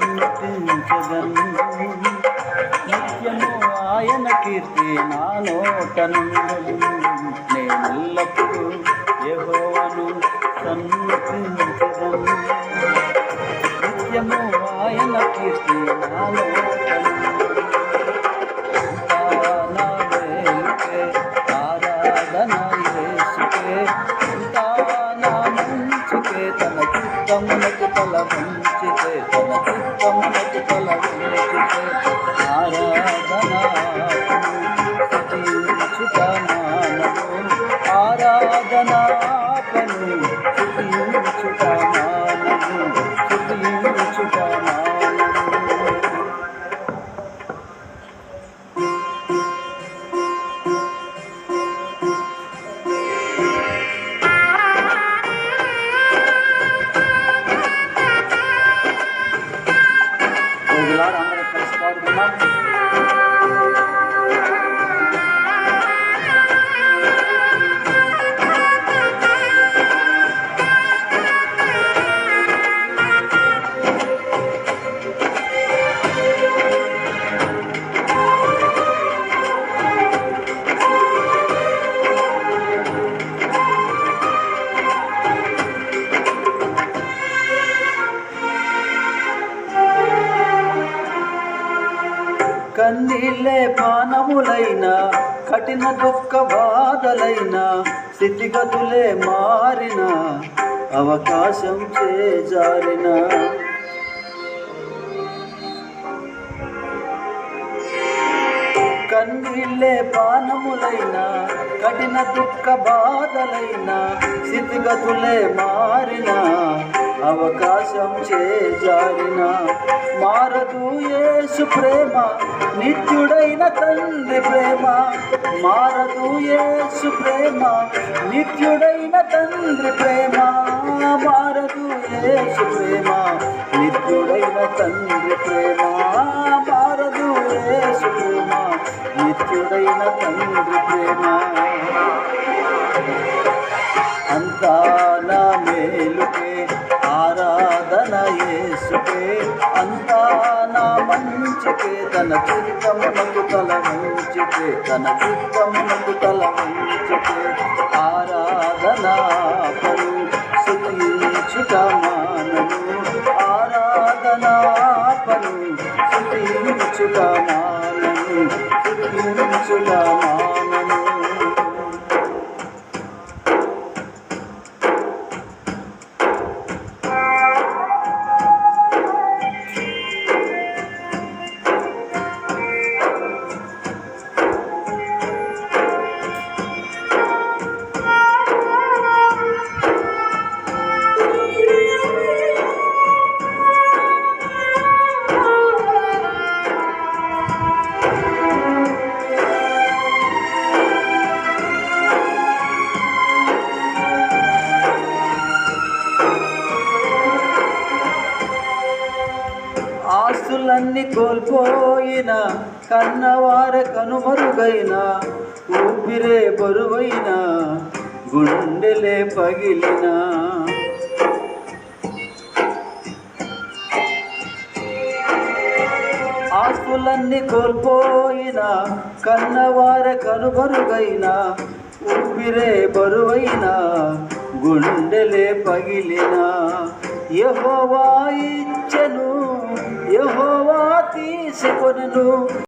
సన్నతించెదన్. నిత్యము ఆయన కీర్తి నా నోటనుండును. నేనెల్లప్పుడూ యెహోవాను సన్నతించెదన్. నిత్యము ఆయన కీర్తి నా నోటనుండును. నా వేలుకే ఆరాధన యేసుకే, అంతా నా మంచికే. తన చిత్తమునకు తల వంచితే, తన చిత్తమునకు తల వంచితే ఆరాధన స్తుతించుట మానము. ఆరాధన స్తుతించుట మానము. స్తుతించుట మానము. అందరూ కలిసి పాడుకున్నాం. కన్నీళ్ళే పానములైన, కఠిన దుఃఖ బాధలైన, స్థితిగతులే మారిన, అవకాశం చేజారిన. కన్నీళ్ళే పానములైన, కఠిన దుఃఖ బాధలైన, స్థితిగతులే మారిన, అవకాశం చేజారిన. మారదు యేసు ప్రేమ, నిత్యుడైన తండ్రి ప్రేమ. మారదు యేసు ప్రేమ, నిత్యుడైన తండ్రి ప్రేమ. మారదు యేసు ప్రేమ, నిత్యుడైన తండ్రి ప్రేమ. మారదు యేసు ప్రేమ, నిత్యుడైన తండ్రి ప్రేమ. అంతా నా మేలుకే ఆరాధన యేసుకే, అంతా నా మంచికే. తన చిత్తమునకు తల వంచితే, తన చిత్తమునకు తల వంచితే ఆరాధన పరు స్తుతించుట మానము. ఆరాధన పరు స్తుతించుట మానము. స్తుతించుట మానము. ఆస్తులన్నీ కోల్పోయిన, కన్నవార కనుమరుగైన, ఊపిరే బరువైన, గుండెలే పగిలిన. ఆస్తులన్నీ కోల్పోయిన, కన్నవార కనుమరుగైన, ఊపిరే బరువైన, గుండెలే పగిలిన. యెహోవా ఇచ్చెను, యెహోవా తీసుకొనెను.